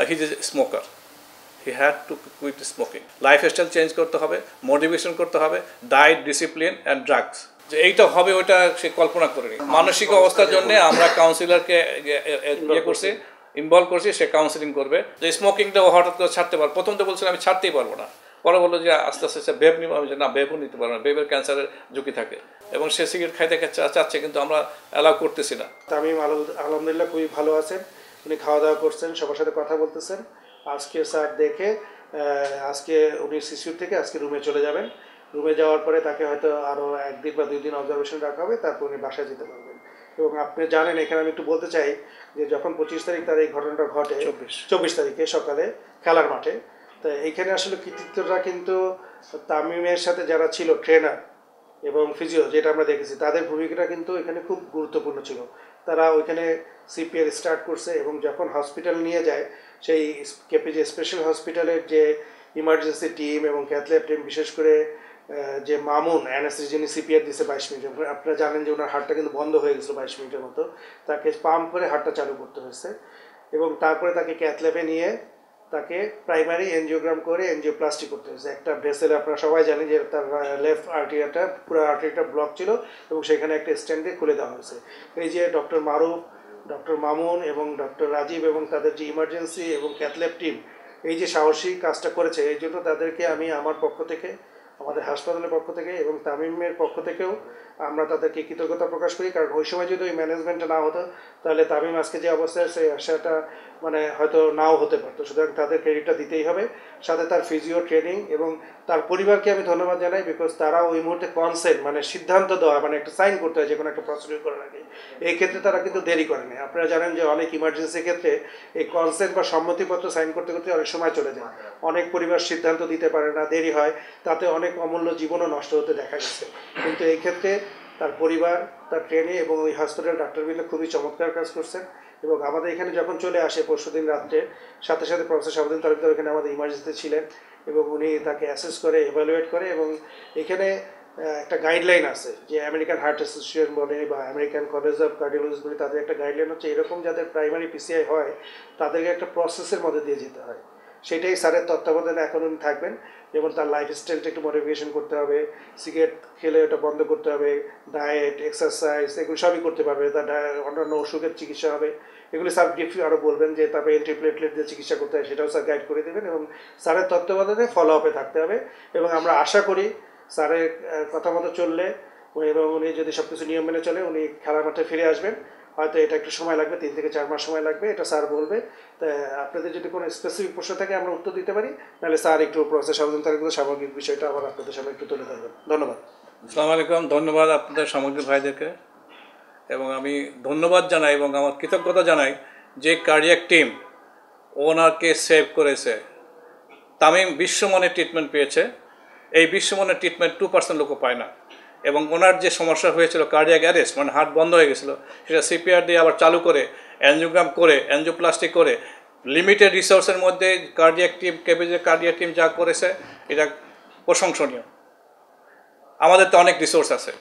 He is a smoker, he had to quit smoking. Lifestyle change করতে হবে, motivation করতে হবে, ডায়েট, ডিসিপ্লিন অ্যান্ড ড্রাগস। যে এইটা হবে ওইটা সে কল্পনা করেনি। মানসিক অবস্থার জন্য আমরা কাউন্সিলরকে ইয়ে করছি, ইনভলভ করছি, সে কাউন্সিলিং করবে। যে স্মোকিংটা হঠাৎ করে ছাড়তে পারবো, প্রথম তো বলছিলাম আমি ছাড়তেই পারবো না, পরে বললো যে আস্তে আস্তে ভেব নিব। আমি যে না, ভেবও নিতে পারবো না, ভেবের ক্যান্সারের ঝুঁকি থাকে, এবং সে সিগারেট খাইতে চাচ্ছে কিন্তু আমরা অ্যালাউ করতেছি না। তামিম আলহামদুলিল্লাহ খুবই ভালো আছেন, উনি খাওয়া দাওয়া করছেন, সবার সাথে কথা বলতেছেন। আজকে স্যার দেখে আজকে উনি সিসিউর থেকে আজকে রুমে চলে যাবেন। রুমে যাওয়ার পরে তাকে হয়তো আরও 1 দিন বা 2 দিন অবজারভেশন রাখা হবে, তারপর উনি বাসায় যেতে পারবেন। এবং আপনি জানেন, এখানে আমি একটু বলতে চাই যে যখন 25 তারিখ তার এই ঘটনাটা ঘটে, 24 তারিখে সকালে খেলার মাঠে, তো এইখানে আসলে কৃতিত্বটা কিন্তু তামিমের সাথে যারা ছিল ট্রেনার এবং ফিজিও, যেটা আমরা দেখেছি, তাদের ভূমিকাটা কিন্তু এখানে খুব গুরুত্বপূর্ণ ছিল। তারা ওইখানে সিপিআর স্টার্ট করছে, এবং যখন হসপিটাল নিয়ে যায়, সেই কেপিজে স্পেশাল হসপিটালের যে ইমার্জেন্সি টিম এবং ক্যাথল্যাব টিম, বিশেষ করে যে মামুন অ্যানাস্থেসিস্ট, যিনি সিপিআর দিচ্ছে 22 মিনিট, আপনারা জানেন যে ওনার হার্টটা কিন্তু বন্ধ হয়ে গেছিলো 22 মিনিটের মতো, তাকে পাম্প করে হার্টটা চালু করতে হয়েছে। এবং তারপরে তাকে ক্যাথল্যাবে নিয়ে তাকে প্রাইমারি এনজিওগ্রাম করে এনজিওপ্লাস্টি করতে হয়েছে। একটা ভেসেল, আপনারা সবাই জানেন যে তার লেফট আর্টেরিয়াটা, পুরো আর্টেরিয়াটা ব্লক ছিল, এবং সেখানে একটা স্ট্যান্ডে খুলে দেওয়া হয়েছে। এই যে ডক্টর মারুফ, ডক্টর মামুন এবং ডক্টর রাজীব এবং তাদের যে ইমার্জেন্সি এবং ক্যাথল্যাব টিম এই যে সাহসী কাজটা করেছে, এই জন্য তাদেরকে আমি আমার পক্ষ থেকে, আমাদের হাসপাতালের পক্ষ থেকে এবং তামিমের পক্ষ থেকেও আমরা তাদেরকে কৃতজ্ঞতা প্রকাশ করি। কারণ ওই সময় যদি ওই ম্যানেজমেন্টটা না হতো, তাহলে তামিম আজকে যে অবস্থায় সেই আশাটা মানে হয়তো নাও হতে পারতো। সুতরাং তাদের ক্রেডিটটা দিতেই হবে, সাথে তার ফিজিও ট্রেনিং এবং তার পরিবারকে আমি ধন্যবাদ জানাই। বিকজ তারা ওই মুহূর্তে কনসেন্ট, মানে সিদ্ধান্ত দেওয়া, মানে একটা সাইন করতে হয় যে কোনো একটা প্রসিডিউর করার আগে, এই ক্ষেত্রে তারা কিন্তু দেরি করেনি। আপনারা জানেন যে অনেক ইমার্জেন্সি ক্ষেত্রে এই কনসেন্ট বা সম্মতিপত্র সাইন করতে করতে অনেক সময় চলে যায়, অনেক পরিবার সিদ্ধান্ত দিতে পারে না, দেরি হয়, তাতে অনেক অমূল্য জীবনও নষ্ট হতে দেখা গেছে। কিন্তু এই ক্ষেত্রে তার পরিবার, তার ট্রেনে এবং ওই হসপিটাল ডাক্তারবৃন্দ খুবই চমৎকার কাজ করছেন। এবং আমাদের এখানে যখন চলে আসে পরশুদিন রাত্রে, সাথে সাথে প্রফেসর শাহাবুদ্দিন তালুকদার এখানে আমাদের ইমার্জেন্সিতে ছিলেন, এবং উনি তাকে অ্যাসেস করে, এভালুয়েট করে। এবং এখানে একটা গাইডলাইন আছে যে আমেরিকান হার্ট অ্যাসোসিয়েশন বলে বা আমেরিকান কলেজ অফ কার্ডিওলজিস্ট বলে, তাদের একটা গাইডলাইন হচ্ছে এরকম যাদের প্রাইমারি পিসিআই হয় তাদেরকে একটা প্রসেসের মধ্যে দিয়ে যেতে হয়। সেটাই স্যারের তত্ত্বাবধানে এখন উনি থাকবেন। যেমন তার লাইফস্টাইলটা একটু মডিফিকেশন করতে হবে, সিগারেট খেলে ওটা বন্ধ করতে হবে, ডায়েট, এক্সারসাইজ, এগুলো সবই করতে পারবে। তার অন্যান্য অসুখের চিকিৎসা হবে, এগুলি স্যার ডিফি আরও বলবেন যে তারপরে এন্টিপ্লেটলেট দিয়ে চিকিৎসা করতে হয়, সেটাও স্যার গাইড করে দেবেন। এবং স্যারের তত্ত্বাবধানে ফলো আপে থাকতে হবে। এবং আমরা আশা করি স্যারের কথা মতো চললে এবং উনি যদি সব কিছু নিয়ম মেনে চলে, উনি খেলার মাঠে ফিরে আসবেন। হয়তো এটা একটু সময় লাগবে, 3 থেকে 4 মাস সময় লাগবে, এটা স্যার বলবে। তা আপনাদের যদি কোনো স্পেসিফিক প্রশ্ন থাকে আমরা উত্তর দিতে পারি, নাহলে স্যার একটু প্রফেসর শাহাবুদ্দিন তালুকদার সামগ্রিক বিষয়টা আবার আপনাদের সামনে একটু তুলে ধরবেন। ধন্যবাদ। আসসালামু আলাইকুম। ধন্যবাদ আপনাদের সামগ্রিক ভাইদেরকে, এবং আমি ধন্যবাদ জানাই এবং আমার কৃতজ্ঞতা জানাই যে কার্ডিয়াক টিম ওনারকে সেভ করেছে। তামিম বিশ্বমানের ট্রিটমেন্ট পেয়েছে, এই বিশ্বমানের ট্রিটমেন্ট 2% লোকও পায় না। এবং ওনার যে সমস্যা হয়েছিল কার্ডিয়াক অ্যারেস্ট, মানে হার্ট বন্ধ হয়ে গেছিলো, সেটা সিপিআর দিয়ে আবার চালু করে, অ্যানজিওগ্রাম করে, অ্যানজিওপ্লাস্টি করে, লিমিটেড রিসোর্সের মধ্যে কার্ডিয়াক টিম, কেপিজের কার্ডিয়াক টিম যা করেছে এটা প্রশংসনীয়। আমাদের তো অনেক রিসোর্স আছে,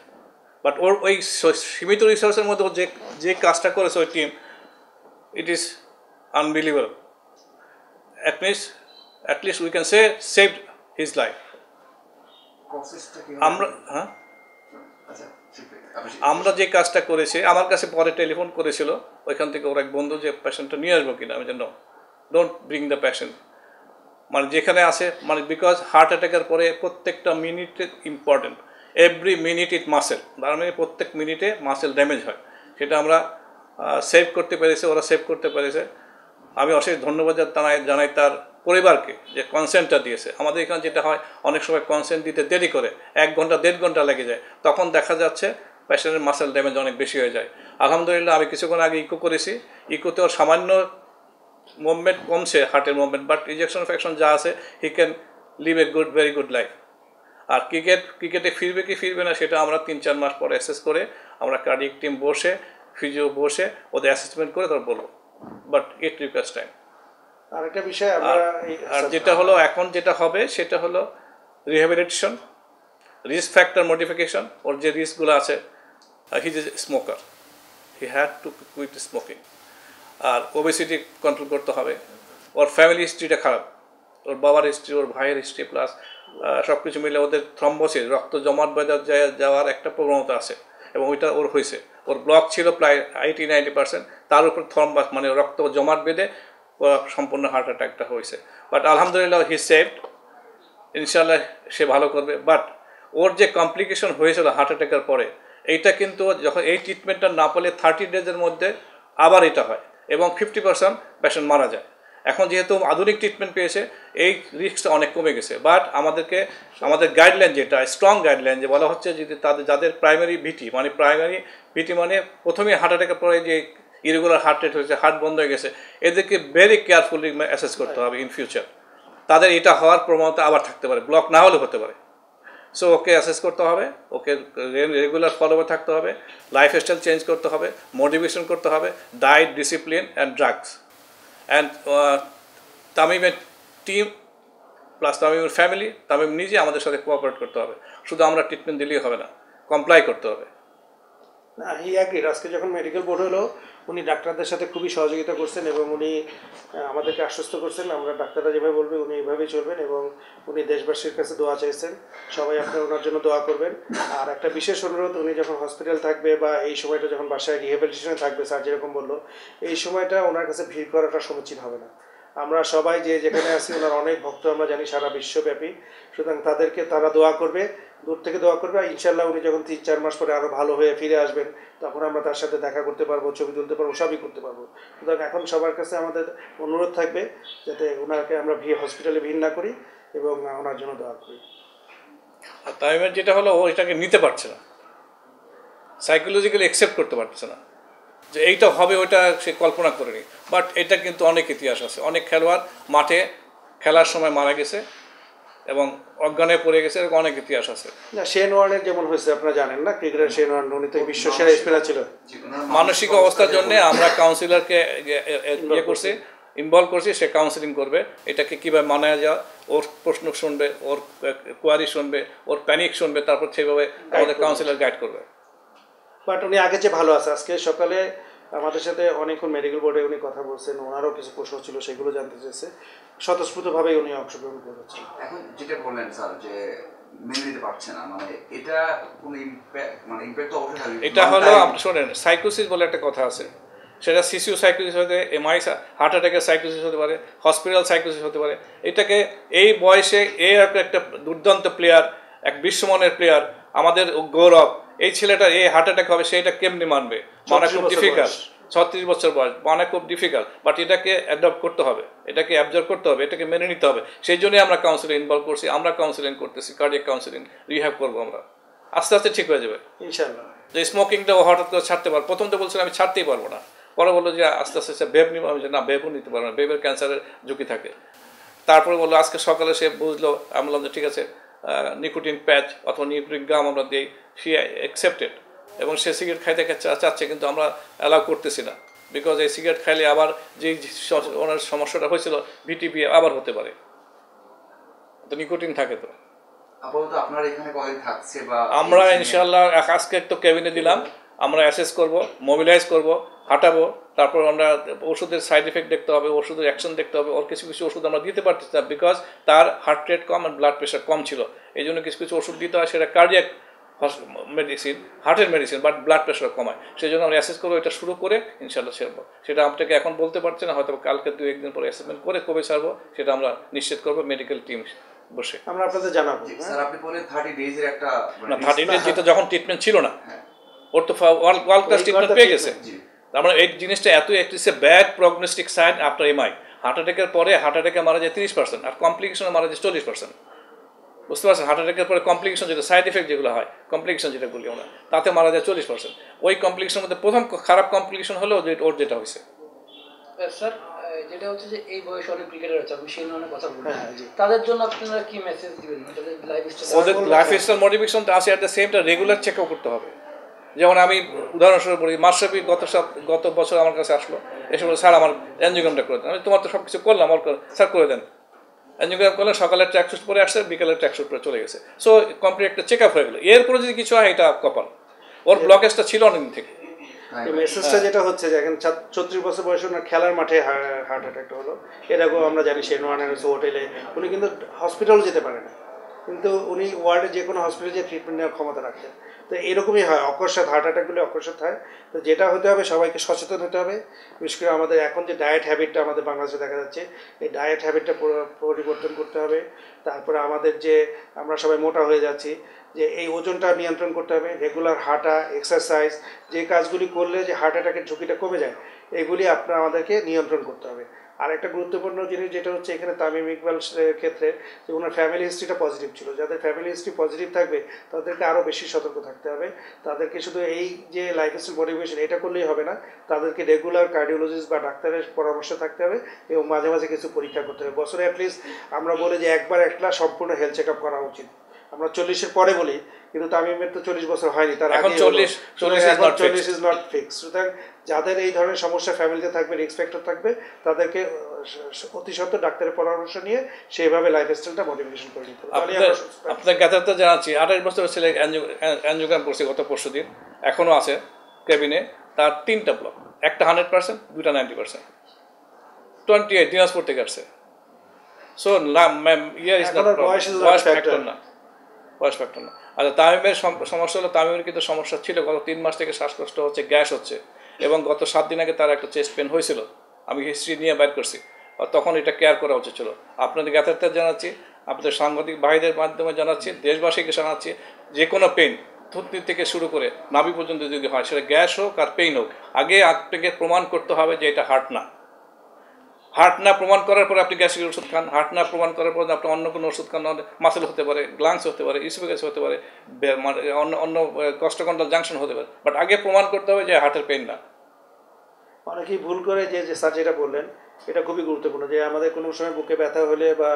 বাট ওর ওই সীমিত রিসোর্সের মধ্যে যে কাজটা করেছে ওই team, it is unbelievable. at least we can say saved his life. আমরা যে কাজটা করেছি, আমার কাছে পরে টেলিফোন করেছিল ওইখান থেকে ওর এক বন্ধু যে পেশেন্টটা নিয়ে আসবো কিনা। আমি যেন ডোন্ট ব্রিং দ্য পেশেন্ট, মানে যেখানে আছে, মানে বিকজ হার্ট অ্যাটাকের পরে প্রত্যেকটা মিনিটে ইম্পর্টেন্ট, এভরি মিনিট ইট মাসেল, তার মানে প্রত্যেক মিনিটে মাসেল ড্যামেজ হয়, সেটা আমরা সেভ করতে পেরেছি, ওরা সেভ করতে পেরেছে। আমি অশেষ ধন্যবাদ জানাই তার পরিবারকে যে কনসেন্টটা দিয়েছে। আমাদের এখানে যেটা হয়, অনেক সময় কনসেন্ট দিতে দেরি করে, 1 ঘন্টা 1.5 ঘন্টা লেগে যায়, তখন দেখা যাচ্ছে পেশেন্টের মাসেল ড্যামেজ অনেক বেশি হয়ে যায়। আলহামদুলিল্লাহ আমি কিছুক্ষণ আগে ইকো করেছি, ইকোতেও সামান্য মুভমেন্ট কমছে, হার্টের মুভমেন্ট, বাট ইজেকশন ফ্যাকশন যা আছে, he can live a very good life. আর ক্রিকেটে ফিরবে কি ফিরবে না সেটা আমরা 3-4 মাস পরে অ্যাসেস করে, আমরা কার্ডিয়াক টিম বসে, ফিজিও বসে ওদের অ্যাসেসমেন্ট করে তারপর বলবো, বাট ইট রিকোয়ার্স টাইম। আরেকটা বিষয় আর যেটা হলো এখন যেটা হবে সেটা হলো রিহ্যাবিলিটেশন, রিস্ক ফ্যাক্টর মডিফিকেশন। ওর যে রিস্কগুলো আছে, he is a smoker, he had to quit smoking. আর ওবেসিটি কন্ট্রোল করতে হবে, ওর ফ্যামিলি হিস্ট্রিটা খারাপ, ওর বাবার হিস্ট্রি, ওর ভাইয়ের হিস্ট্রি প্লাস সব কিছু মিলে ওদের থ্রম্বোসিস, রক্ত জমাট বেঁধে যাওয়ার একটা প্রবণতা আছে এবং ওইটা ওর হয়েছে। ওর ব্লক ছিল প্রায় 80-90%, তার উপর থ্রম্বাস মানে রক্ত জমাট বেঁধে সম্পূর্ণ হার্ট অ্যাটাকটা হয়েছে। বাট আলহামদুলিল্লাহ হি সেভড, ইনশাল্লাহ সে ভালো করবে। বাট ওর যে কমপ্লিকেশন হয়েছিল হার্ট অ্যাটাকের পরে, এইটা কিন্তু যখন এই ট্রিটমেন্টটা না পেলে 30 ডেজের মধ্যে আবার এটা হয় এবং 50% পেশেন্ট মারা যায়। এখন যেহেতু আধুনিক ট্রিটমেন্ট পেয়েছে এই রিস্কটা অনেক কমে গেছে। বাট আমাদের গাইডলাইন যেটা স্ট্রং গাইডলাইন, যে বলা হচ্ছে যদি যাদের প্রাইমারি ভিটি মানে প্রথমেই হার্ট অ্যাটাকের পরে যে ইরেগুলার হার্ট রেট হয়েছে, হার্ট বন্ধ হয়ে গেছে, এদেরকে ভেরি কেয়ারফুলি অ্যাসেস করতে হবে ইন ফিউচার। তাদের এটা হওয়ার প্রবণতা আবার থাকতে পারে, ব্লক না হলেও হতে পারে। সো ওকে অ্যাসেস করতে হবে, ওকে রেগুলার ফলোআপে থাকতে হবে, লাইফস্টাইল চেঞ্জ করতে হবে, মোটিভেশন করতে হবে, diet, discipline and drugs. And তামিমের টিম প্লাস তামিমের ফ্যামিলি, তামিম নিজে আমাদের সাথে কোঅপারেট করতে হবে। শুধু আমরা ট্রিটমেন্ট দিলেই হবে না, কমপ্লাই করতে হবে। না, হি অ্যাগ্রিড। আজকে যখন মেডিকেল বোর্ড হলো উনি ডাক্তারদের সাথে খুবই সহযোগিতা করছেন এবং উনি আমাদেরকে আশ্বস্ত করছেন আমরা ডাক্তাররা যেভাবে বলবে উনি এইভাবেই চলবেন এবং উনি দেশবাসীর কাছে দোয়া চাইছেন, সবাই আপনারা ওনার জন্য দোয়া করবেন। আর একটা বিশেষ অনুরোধ, উনি যখন হসপিটাল থাকবে বা এই সময়টা যখন বাসায় রিহ্যাবিলিটেশনে থাকবে, স্যার যেরকম বললো, এই সময়টা ওনার কাছে ভিড় করাটা সমীচীন হবে না। আমরা সবাই যে যেখানে আছি ওনার অনেক ভক্ত আমরা জানি সারা বিশ্বব্যাপী, সুতরাং তারা দোয়া করবে, দূর থেকে দোয়া করবে। আর ইনশাল্লাহ উনি যখন 3-4 মাস পরে আরও ভালো হয়ে ফিরে আসবেন তখন আমরা তার সাথে দেখা করতে পারবো, ছবি তুলতে পারবো, সবই করতে পারবো। সুতরাং এখন সবার কাছে আমাদের অনুরোধ থাকবে যাতে ওনাকে আমরা হসপিটালে ভিড় না করি এবং ওনার জন্য দোয়া করি। আর তামিমের যেটা হলো, ও এটাকে নিতে পারছে না, সাইকোলজিক্যালি অ্যাকসেপ্ট করতে পারছে না যে এইটা হবে, ওইটা সে কল্পনা করেনি। বাট এটা কিন্তু অনেক ইতিহাস আছে, অনেক খেলোয়াড় মাঠে খেলার সময় মারা গেছে এবং অজ্ঞানে পড়ে গেছে, এরকম অনেক ইতিহাস আছে। না, শেন ওয়ার্নের যেমন হয়েছে আপনারা জানেন না, ক্রিকেটার শেন ওয়ার্ন, উনি তো বিশ্ব সেরা স্পিনার ছিল। মানসিক অবস্থার জন্য আমরা কাউন্সিলরকে করছি, ইনভলভ করছি, সে কাউন্সিলিং করবে এটাকে কীভাবে মানায় যাওয়া, ওর প্রশ্ন শুনবে, ওর কোয়ারি শুনবে, ওর প্যানিক শুনবে, তারপর সেভাবে আমাদের কাউন্সিলর গাইড করবে। বাট উনি আগে চেয়ে ভালো আছে। আজকে সকালে আমাদের সাথে অনেকক্ষণ মেডিকেল বোর্ডে উনি কথা বলছেন, ওনারও কিছু প্রশ্ন ছিল সেগুলো জানতে চেয়েছে, স্বতঃস্ফূর্তভাবেই উনি অংশগ্রহণ করেছেন। এখন যেটা বললেন স্যার যে মেনে নিতে পারছে না, মানে এটা কোনো ইম্প্যাক্ট তো অবশ্যই থাকবে। এটা হলো আপনি শোনেন, সাইকোসিস বলে একটা কথা আছে, সেটা সিসিউ সাইকোসিস হতে, এমআই হার্ট অ্যাটাকের সাইকোসিস হতে পারে, হসপিটাল সাইকোসিস হতে পারে। এটাকে এই বয়সে একটা দুর্দান্ত প্লেয়ার, এক বিশ্বমানের প্লেয়ার, আমাদের গৌরব, এই ছেলেটা এই হার্ট অ্যাটাক হবে, সেটা কেমনি মানবে? মানে খুব ডিফিকাল্ট। 36 বছর বয়স, মানে খুব ডিফিকাল্ট। বাট এটাকে অ্যাডপ্ট করতে হবে, এটাকে অ্যাবজর্ব করতে হবে, এটাকে মেনে নিতে হবে। সেই জন্যই আমরা কাউন্সিলিং ইনভলভ করছি, আমরা কাউন্সিলিং করতেছি, কার্ডিয়াক কাউন্সিলিং, রিহ্যাব করবো আমরা, আস্তে আস্তে ঠিক হয়ে যাবে ইনশাআল্লাহ। যে স্মোকিংটা হঠাৎ করে ছাড়তে পারবো, প্রথম তো বলছিলাম আমি ছাড়তেই পারবো না, পরে বললো যে আস্তে আস্তে বেব নিবো, আমি যে না, বেবও নিতে পারবো না, বেবের ক্যান্সারের ঝুঁকি থাকে। তারপরে বললো আজকে সকালে সে বুঝলো, আমি বললাম যে ঠিক আছে, নিকোটিন প্যাচ অথবা নিকোটিন গাম আমরা দিই, সে অ্যাকসেপ্টেড এবং সে সিগারেট খাইতে চাচ্ছে, কিন্তু আমরা অ্যালাউ করতেছি না, বিকজ এই সিগারেট খাইলে আবার যে ওনার সমস্যাটা হয়েছিল ভিটিপি আবার হতে পারে, তো নিকোটিন থাকে। তো আমরা ইনশাল্লাহ আজকে একটু ক্যাবিনে দিলাম, আমরা অ্যাসেস করব, মোবিলাইজ করব, হাঁটাবো, তারপর আমরা ওষুধের সাইড এফেক্ট দেখতে হবে, ওষুধের অ্যাকশন দেখতে হবে। ওর কিছু কিছু ওষুধ আমরা দিতে পারতেছি না, বিকজ তার হার্ট রেট কম আর ব্লাড প্রেশার কম ছিল, এই জন্য কিছু কিছু ওষুধ দিতে হয়, সেটা কার্ডিয়াক মেডিসিন, হার্টের মেডিসিন, বাট ব্লাড প্রেশার কমায়। সেই জন্য আমরা অ্যাসেস করবো, এটা শুরু করে ইনশাল্লাহ ছাড়বো। সেটা আপনাকে এখন বলতে পারছি না, হয়তো কালকে 2-1 দিন পরে অ্যাসেসমেন্ট করে কবে ছাড়বো সেটা আমরা নিশ্চিত করবো মেডিকেল টিম বসে। আমরা আপনাদের জানাবো। স্যার আপনি বলেন 30 ডেজের একটা, না 30 ডেজ যেটা যখন ট্রিটমেন্ট ছিল না, ওর তো ওয়ার্ল্ড ক্লাস ট্রিটমেন্ট পেয়ে গেছে। আমরা এই জিনিসটা এত bad prognostic sign after MI. Heart অ্যাটাকের পরে হার্ট অ্যাটাকে মারা যায় 30% আর কমপ্লিকেশনে মারা যায় 40%। বুঝতে পারছেন? হার্ট অ্যাটাকের পরে কমপ্লিকেশন যেটা সাইড এফেক্ট যেগুলো হয়, কমপ্লিকেশন যেটা বলি আমরা, তাতে মারা যায় 40%। ওই কমপ্লিকেশনের মধ্যে প্রথম খারাপ কমপ্লিকেশন হলো ওর যেটা হয়েছে। স্যার যেটা হচ্ছে যে এই বয়সে অনেক ক্রিকেটার আছে, আমি সেই ধরনের কথা বলছি, তাদের জন্য আপনারা কি মেসেজ দিবেন? ওদের লাইফস্টাইল মডিফিকেশনটা আছে, at the same time regular checkup করতে হবে। যেমন আমি উদাহরণস্বরূপ বলি, মাশরাফি গত বছর আমার কাছে আসলো, এসে বলে স্যার আমার অ্যানজিওগ্রামটা করে দেন। আমি তোমার তো সব কিছু করলাম, স্যার করে দেন। অ্যানজিওগ্রাম করলেন, সকালের ট্র্যাকস্যুট পরে আসছে, বিকালের ট্র্যাকস্যুট পরে চলে গেছে। সো কমপ্লিট একটা চেক আপ হয়ে গেলো। এরপরে যদি কিছু হয় এটা কপাল, ওর ব্লকেজটা ছিল অনেকদিন থেকে, এই মেসেজটা যেটা হচ্ছে যে এখন 34 বছর বয়সে ওনার খেলার মাঠে হার্ট অ্যাটাকটা হলো, এরকম আমরা জানি শেনওয়ানের হোটেলে উনি কিন্তু হসপিটালও যেতে পারে না, কিন্তু উনি ওয়ার্ল্ডে যে কোনো হসপিটালে যে ট্রিটমেন্ট নেওয়ার ক্ষমতা রাখতেন। তো এরকমই হয় অকস্মাৎ হার্ট অ্যাটাকগুলো অকস্মাৎ হয়। তো যেটা হতে হবে সবাইকে সচেতন হতে হবে, বিশেষ করে আমাদের এখন যে ডায়েট হ্যাবিটটা আমাদের বাংলাদেশে দেখা যাচ্ছে, এই ডায়েট হ্যাবিটটা পরিবর্তন করতে হবে। তারপরে আমাদের যে আমরা সবাই মোটা হয়ে যাচ্ছি, যে এই ওজনটা নিয়ন্ত্রণ করতে হবে, রেগুলার হাঁটা, এক্সারসাইজ, যে কাজগুলি করলে যে হার্ট অ্যাটাকের ঝুঁকিটা কমে যায়, এগুলি আমাদেরকে নিয়ন্ত্রণ করতে হবে। আর একটা গুরুত্বপূর্ণ জিনিস যেটা হচ্ছে এখানে তামিম ইকবাল ক্ষেত্রে, যে ওনার ফ্যামিলি হিস্ট্রিটা পজিটিভ ছিল। যাদের ফ্যামিলি হিস্ট্রি পজিটিভ থাকবে তাদেরকে আরও বেশি সতর্ক থাকতে হবে। তাদেরকে শুধু এই যে লাইফস্টাইল মোটিভেশন এটা করলেই হবে না, তাদেরকে রেগুলার কার্ডিওলজিস্ট বা ডাক্তারের পরামর্শ থাকতে হবে এবং মাঝে মাঝে কিছু পরীক্ষা করতে হবে। বছরে অ্যাটলিস্ট আমরা বলি যে একবার একটা সম্পূর্ণ হেলথ চেক আপ করা উচিত। আমরা 40-এর পরে বলি, কিন্তু তামিমের তো 40 বছর হয়নি, তার আগে 40 ইজ নট ফিক্স। সুতরাং যাদের এই ধরনের সমস্যা ফ্যামিলিতে থাকবে, রিস্ক ফ্যাক্টর থাকবে, তাদেরকে অতি সত্ত্বর ডাক্তারের পরামর্শ নিয়ে সেইভাবে লাইফস্টাইলটা মডিফিকেশন করে নিতে হবে। আপনার জ্ঞাতার্থে জানাচ্ছি 28 বছরের ছেলে অ্যাঞ্জিওগ্রাম করছে গত পরশুদিন, এখনও আছে কেবিনে। তার 3টা ব্লক, একটা 100%, 2টা 90%। 28 দিনাজপুর থেকে আসছে। সো ইয়ার ইজ নট বয়স ফ্যাক্টর না, বয়স ফ্যাক্টর না। আচ্ছা, তামিমের সমস্যা হলো, তামিমের কিন্তু সমস্যা ছিল গত 3 মাস থেকে, শ্বাসকষ্ট হচ্ছে, গ্যাস হচ্ছে, এবং গত 7 দিন আগে তার একটা চেস্ট পেন হয়েছিল। আমি হিস্ট্রি নিয়ে বাইর করছি, তখন এটা কেয়ার করা উচিত ছিল। আপনাদের জ্ঞাতার্থে জানাচ্ছি, আপনাদের সাংবাদিক ভাইদের মাধ্যমে জানাচ্ছি, দেশবাসীকে জানাচ্ছি, যে কোনো পেন থুতনি থেকে শুরু করে নাভি পর্যন্ত যদি হয়, সেটা গ্যাস হোক আর পেইন হোক, আগে আপনাকে প্রমাণ করতে হবে যে এটা হার্ট না। হার্ট না প্রমাণ করার পরে আপনি গ্যাসের ওষুধ খান, হার্ট না প্রমাণ করার পরে আপনি অন্য কোনো ওষুধ খান, মাসেল হতে পারে, গ্লাংস হতে পারে, ইসোফেগাস হতে পারে, অন্য কস্টোকন্ডাল জাংশন হতে পারে, বাট আগে প্রমাণ করতে হবে যে হার্টের পেইন না। অনেকেই ভুল করে যে স্যার যেটা বললেন এটা খুবই গুরুত্বপূর্ণ, যে আমাদের কোনো সময় বুকে ব্যথা হলে বা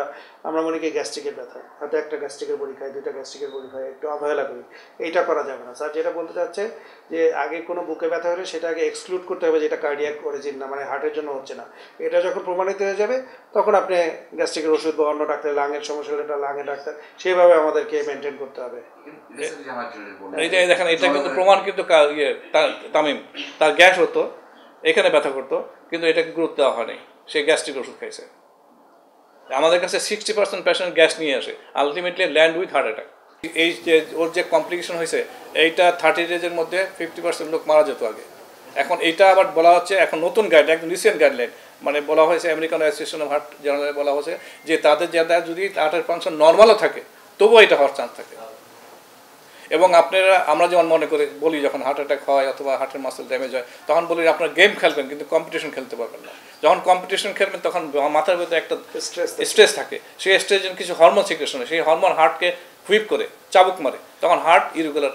আমরা মনে করি গ্যাস্ট্রিকের ব্যথা, হয়তো একটা গ্যাস্ট্রিকের বড়ি খাই, 2টা গ্যাস্ট্রিকের বড়ি খাই, একটু অবহেলা করি, এইটা করা যাবে না। স্যার যেটা বলতে চাচ্ছে যে আগে কোনো বুকে ব্যথা হলে সেটা আগে এক্সক্লুড করতে হবে, যেটা কার্ডিয়াক অরিজিন না, মানে হার্টের জন্য হচ্ছে না। এটা যখন প্রমাণিত হয়ে যাবে তখন আপনি গ্যাস্ট্রিকের ওষুধ বা অন্য ডাক্তার, লাঙের সমস্যা হলে এটা লাঙের ডাক্তার, সেভাবে আমাদেরকে মেনটেন করতে হবে। এই যে দেখেন, এটা কিন্তু প্রমাণ, কিন্তু তামিম তার গ্যাস হতো, এখানে ব্যথা করতো, কিন্তু এটাকে গুরুত্ব দেওয়া হয়নি, সে গ্যাস্ট্রিক ওষুধ খাইছে। আমাদের কাছে 60% পেশেন্ট গ্যাস নিয়ে আসে, ultimately land with heart attack. এই যে ওর যে কমপ্লিকেশন হয়েছে, এইটা 30 ডেজের মধ্যে 50% লোক মারা যেত আগে। এখন এইটা আবার বলা হচ্ছে, এখন নতুন গাইডলাইন, একদম রিসেন্ট গাইডলাইন, মানে বলা হয়েছে আমেরিকান অ্যাসোসিয়েশন অফ হার্ট জার্নালে বলা হয়েছে যে তাদের যারা যদি হার্টের ফাংশন নর্মালও থাকে তবুও এটা হওয়ার চান্স থাকে। এবং আমরা যেমন মনে করে বলি যখন হার্ট অ্যাটাক হয় অথবা হার্টের মাসেল ড্যামেজ হয়, তখন বলি আপনার গেম খেলবেন কিন্তু কম্পিটিশন খেলতে পারবেন না। যখন কম্পিটিশন খেলবেন তখন মাথার ভিতরে একটা স্ট্রেস থাকে, সেই স্ট্রেসের কিছু হরমোন সিক্রেশন হয়, সেই হরমোন হার্টকে হুইপ করে, চাবুক মারে, তখন হার্ট ইরেগুলার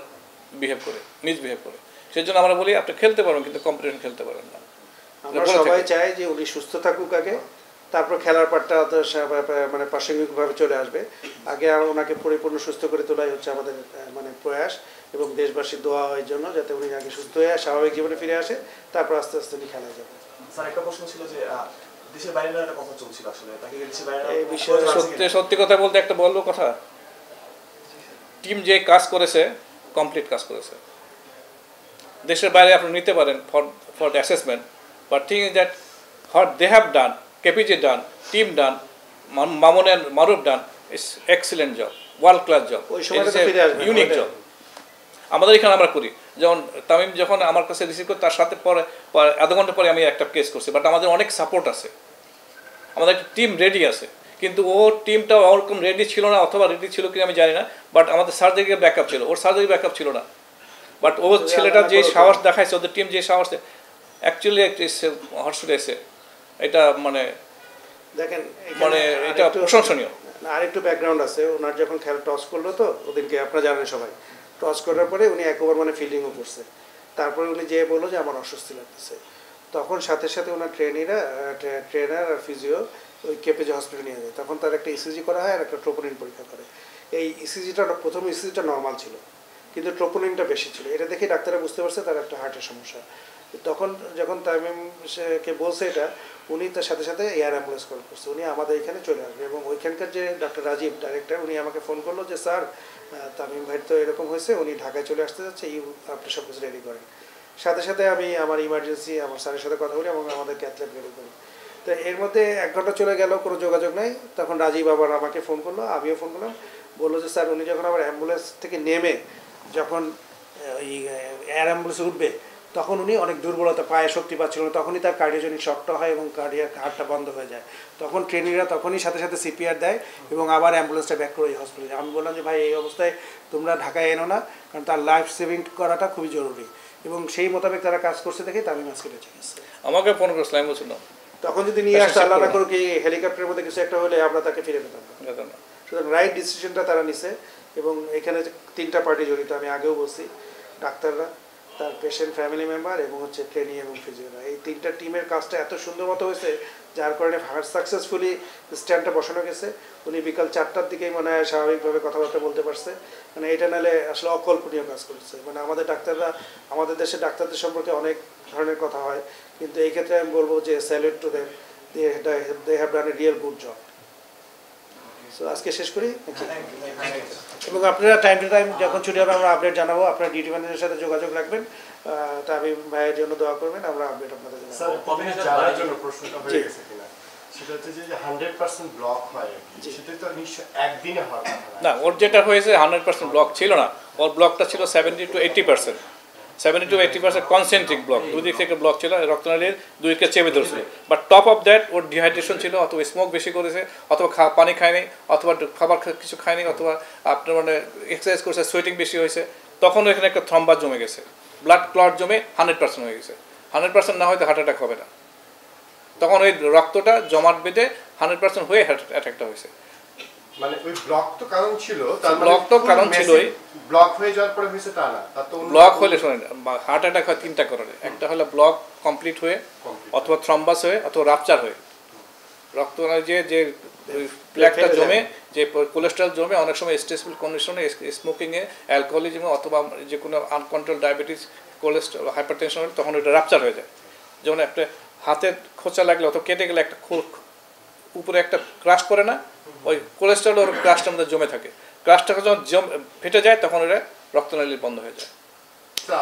বিহেভ করে, মিসবিহেভ করে। সেই জন্য আমরা বলি আপনি খেলতে পারবেন কিন্তু কম্পিটিশন খেলতে পারবেন না। আমরা সবাই চাই যে উনি সুস্থ থাকুক আগে, তারপর খেলার পাটটা মানে প্রাসঙ্গিকভাবে চলে আসবে। আগে ওনাকে পরিপূর্ণ সুস্থ করে তোলাই হচ্ছে আমাদের মানে প্রয়াস, এবং দেশবাসীর দোয়া এই জন্য যাতে উনি আগে সুস্থ হয়ে স্বাভাবিক জীবনে ফিরে আসে, তারপর আস্তে আস্তে উনি খেলায় যাবে। স্যার একটা প্রশ্ন ছিল যে দেশের বাইরে একটা কথা চলছিল, আসলে তাকে দেশের বাইরে এই বিষয়ে সত্যি কথা বলতে একটা বলবো কথা, টিম যে কাজ করেছে কমপ্লিট কাজ করেছে। দেশের বাইরে আপনি নিতে পারেন for the assessment, but thing is that what they have done, KPJ done, team done, Mamun and Maruf done, it's excellent job, world class job, unique job. আমাদের এখানে আমরা করি, যেমন তামিম যখন আমার কাছে রিসিভ করে তার সাথে পরে আধা ঘন্টা পরে আমি একটা কেস করছি, বাট আমাদের অনেক সাপোর্ট আছে, আমাদের একটা টিম রেডি আছে। কিন্তু ওর টিমটা ওরকম রেডি ছিল না, অথবা রেডি ছিল কি আমি জানি না, বাট আমাদের সার্জারি ব্যাকআপ ছিল, ওর সার্জারি ব্যাকআপ ছিল না। বাট ও ছেলেটা যে সাহস দেখাইছে, ওদের টিম যে সাহস, অ্যাকচুয়ালি হটশুটে এসে এটা মানে দেখেন, মানে এটা প্রশংসনীয়। আর একটু ব্যাকগ্রাউন্ড আছে, ওনার যখন খেলা টস করলো তো ওদিনকে, আপনারা জানেন সবাই, টস করার পরে উনি একবার মানে ফিল্ডিংও করছে, তারপরে উনি যে বললো যে আমার অস্বস্তি লাগতেছে, তখন সাথে সাথে ওনার ট্রেনার আর ফিজিও ওই কেপিজে হসপিটালে নিয়ে যায়। তখন তার একটা ইসিজি করা হয় আর একটা ট্রোপোনিন পরীক্ষা করে। এই ইসিজিটা প্রথম ইসিজিটা নর্মাল ছিল, কিন্তু ট্রোপোনিনটা বেশি ছিল। এটা দেখে ডাক্তাররা বুঝতে পারছে তার একটা হার্টের সমস্যা। তখন যখন তামিমকে বলছে এটা, উনি তার সাথে সাথে এয়ার অ্যাম্বুলেন্স কল করছে, উনি আমাদের এখানে চলে আসবে। এবং ওইখানকার যে ডক্টর রাজীব ডাইরেক্টর, উনি আমাকে ফোন করলো যে স্যার তামিম ভাই তো এরকম হয়েছে, উনি ঢাকায় চলে আসতে যাচ্ছে, আপনি সব কিছু রেডি করেন। সাথে সাথে আমি আমার ইমার্জেন্সি আমার স্যারের সাথে কথা বলি এবং আমাদের ক্যাথল্যাব রেডি করি। তো এর মধ্যে 1 ঘন্টা চলে গেল, কোনো যোগাযোগ নাই। তখন রাজীব আবার আমাকে ফোন করলো, আমিও ফোন করলাম, বললো যে স্যার উনি যখন আবার অ্যাম্বুলেন্স থেকে নেমে যখন ওই এয়ার অ্যাম্বুলেন্সে উঠবে তখন উনি অনেক দুর্বলতা, পায়ে শক্তি পাচ্ছিল না, তখনই তার কার্ডিওজেনিক শকটা হয় এবং কার্ডিয়াক হার্টটা বন্ধ হয়ে যায়। তখন ট্রেনিংরা তখনই সাথে সাথে সিপিআর দেয় এবং আবার অ্যাম্বুলেন্সটা ব্যাক করে এই হসপিটালে। আমি বললাম যে ভাই এই অবস্থায় তোমরা ঢাকায় এনো না, কারণ তার লাইফ সেভিং করাটা খুবই জরুরি। এবং সেই মোতাবেক তারা কাজ করছে দেখে তামিম আজকে বেঁচে গেছে। আমাকে ফোন করছিল, আমি বলছিলাম তখন যদি নিয়ে আসতো আল্লাহ না করুক এই হেলিকপ্টারের মধ্যে কিছু একটা হলে আমরা তাকে ফিরে পেতাম না। সুতরাং রাইট ডিসিশনটা তারা নিছে। এবং এখানে 3টা পার্টি জড়িত, আমি আগেও বলছি, ডাক্তাররা, তার পেশেন্ট ফ্যামিলি মেম্বার এবং হচ্ছে ট্রেনি এবং ফিজিওরা। এই 3টা টিমের কাজটা এত সুন্দর মতো হয়েছে যার কারণে ফার্স্ট সাকসেসফুলি স্ট্যান্ডটা বসানো গেছে। উনি বিকাল 4টার দিকেই মনে হয় স্বাভাবিকভাবে কথাবার্তা বলতে পারছে। মানে এটা নাহলে আসলে অকল্পনীয় কাজ করেছে। মানে আমাদের ডাক্তাররা, আমাদের দেশের ডাক্তারদের সম্পর্কে অনেক ধরনের কথা হয়, কিন্তু এই ক্ষেত্রে আমি বলবো যে salute to them, they have done a real good job. So আজকে শেষ করি। এবং আপনারা টাইম টু টাইম যখন ছুটি হবে আমরা আপডেট জানাবো। আপনারা ডিউটি ম্যানেজারের সাথে যোগাযোগ রাখবেন, তামিম ভাইয়ের জন্য দোয়া করবেন, আমরা আপডেট আপনাদের জানাবো। স্যার কবিনের জানার জন্য প্রশ্নটা হয়ে গেছে কিনা, সেটা হচ্ছে যে 100% ব্লক হয় সেটা তো নিশ্চয় একদিনে হয় না। ওর যেটা হয়েছে 100% ব্লক ছিল না, ওর ব্লকটা ছিল 70 to 80%, 70 to 80% কনসেন্ট্রিক ব্লক। দুই দিক থেকে ব্লক ছিল, রক্তনালীর দুই দিকে চেপে ধরছিল। But top of that or dehydration ছিল, অথবা স্মোক বেশি করেছে, অথবা পানি খায়নি, অথবা খাবার কিছু খায়নি, অথবা আপনার মানে এক্সারসাইজ করেছে, সোয়েটিং বেশি হয়েছে, তখন এখানে একটা থ্রম্বাস জমে গেছে, ব্লাড ক্লট জমে 100% হয়ে গেছে। 100% না হয়তো হার্ট অ্যাটাক হবে না, তখন ওই রক্তটা জমাট বেঁধে 100% হয়ে হার্ট অ্যাটাকটা হয়েছে। মানে ওই ব্লক তো কারণ ছিল, তার ব্লক তো কারণ ছিলই, ব্লক হয়ে যাওয়ার পরে হয়েছে তা না। তার তো ব্লক হলে শোনেন হার্ট অ্যাটাক হয় 3টা কারণে। একটা হলো ব্লক কমপ্লিট হয়ে, অথবা থ্রম্বাস হয়ে, অথবা রাপচার হয়ে। রক্তনালী যে প্লেকটা জমে, যে কোলেস্ট্রল জমে, অনেক সময় স্ট্রেসফুল কন্ডিশনে, স্মোকিংয়ে, অ্যালকোহলিজমে, অথবা যে কোনো আনকন্ট্রোল ডায়াবেটিস, কোলেস্ট্রল, হাইপারটেনশন হলে তখন ওইটা রাপচার হয়ে যায়। যেমন একটা হাতে খোঁচা লাগলে অথবা কেটে গেলে একটা উপরে একটা ক্রাশ করে না, ওই কোলেস্ট্রল ওর ক্রাশটার মধ্যে জমে থাকে। ক্রাশটা যখন ফেটে যায় তখন ওটা রক্তনালী বন্ধ হয়ে যায়।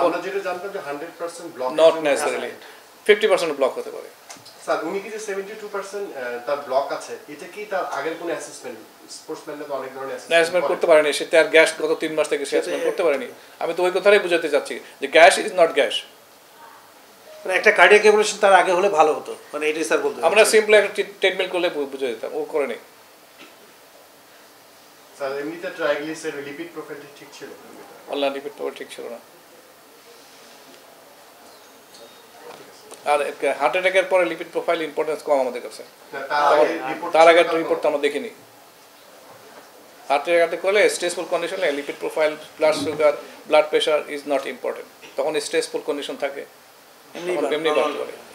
আমরা যেটা জানতাম যে 100% ব্লক, নট নেসেসারিলি 50% ব্লক হতে পারে। স্যার উনি কি যে 72% তার ব্লক আছে, এটা কি তার আগের কোনো অ্যাসেসমেন্ট? স্পোর্টসম্যানরা তো অনেক ধরনের অ্যাসেসমেন্ট করতে পারেনি, সে তার গ্যাস গত 3 মাস থেকে সে অ্যাসেসমেন্ট করতে পারেনি। আমি তো ওই কথাটাই বুঝাতে চাচ্ছি যে গ্যাস ইজ নট গ্যাস। মানে একটা কার্ডিয়াক এভলিউশন তার আগে হলে ভালো হতো, মানে এটাই স্যার বলতে। আমরা সিম্পল একটা ট্রিটমেন্ট করলে বুঝে দিতাম, ও করেনি। স্যার এমনিতে ট্রাইগ্লিসারাইড লিপিড প্রোফাইলটা ঠিক ছিল? আল্লাহ লিপিড প্রোফাইল ঠিক ছিল না। আর হার্ট অ্যাটাকের পরে লিপিড প্রোফাইল ইম্পর্টেন্স কম আমাদের কাছে। তার আগের রিপোর্ট তো আমরা দেখিনি। হার্ট অ্যাটাক করলে স্ট্রেসফুল কন্ডিশনে lipid profile, blood sugar, blood pressure is not important. তখন স্ট্রেসফুল কন্ডিশন থাকে,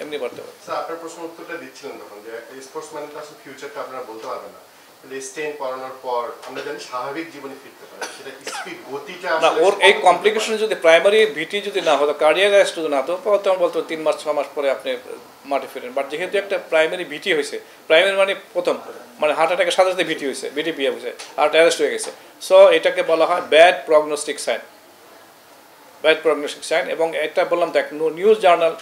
এমনি বাড়তে পারে। স্যার আপনার প্রশ্ন উত্তরটা দিচ্ছিলেন তখন যে একটা স্পোর্টসম্যানের তো আসলে ফিউচারটা আপনারা বলতে পারবেন না। স্টেন পড়ানোর পর আমরা জানি স্বাভাবিক জীবনে ফিরতে পারে, সেটা স্পিড গতিটা না। ওর এই কমপ্লিকেশন যদি প্রাইমারি ভিটি যদি না হতো, কার্ডিয়াক অ্যারেস্ট যদি না হতো, তখন বলতো 3 মাস 6 মাস পরে আপনি মাঠে ফিরেন। বাট যেহেতু একটা প্রাইমারি ভিটি হয়েছে, প্রাইমারি মানে প্রথম মানে হার্ট অ্যাটাকের সাথে সাথে ভিটি হয়েছে, ভিটিপি হয়েছে, হার্ট অ্যারেস্ট হয়ে গেছে। সো এটাকে বলা হয় bad prognostic sign, bad prognostic sign. এবং এটা বললাম তো নিউজ জার্নাল,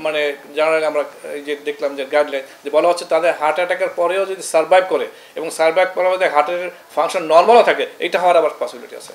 মানে জার্নালে আমরা এই যে দেখলাম যে গাইডলাইন যে বলা হচ্ছে তাদের হার্ট অ্যাটাকের পরেও যদি সার্ভাইভ করে এবং সার্ভাইভ করার মধ্যে হার্টের ফাংশন নর্মালও থাকে, এটা হওয়ার আবার পসিবিলিটি আছে।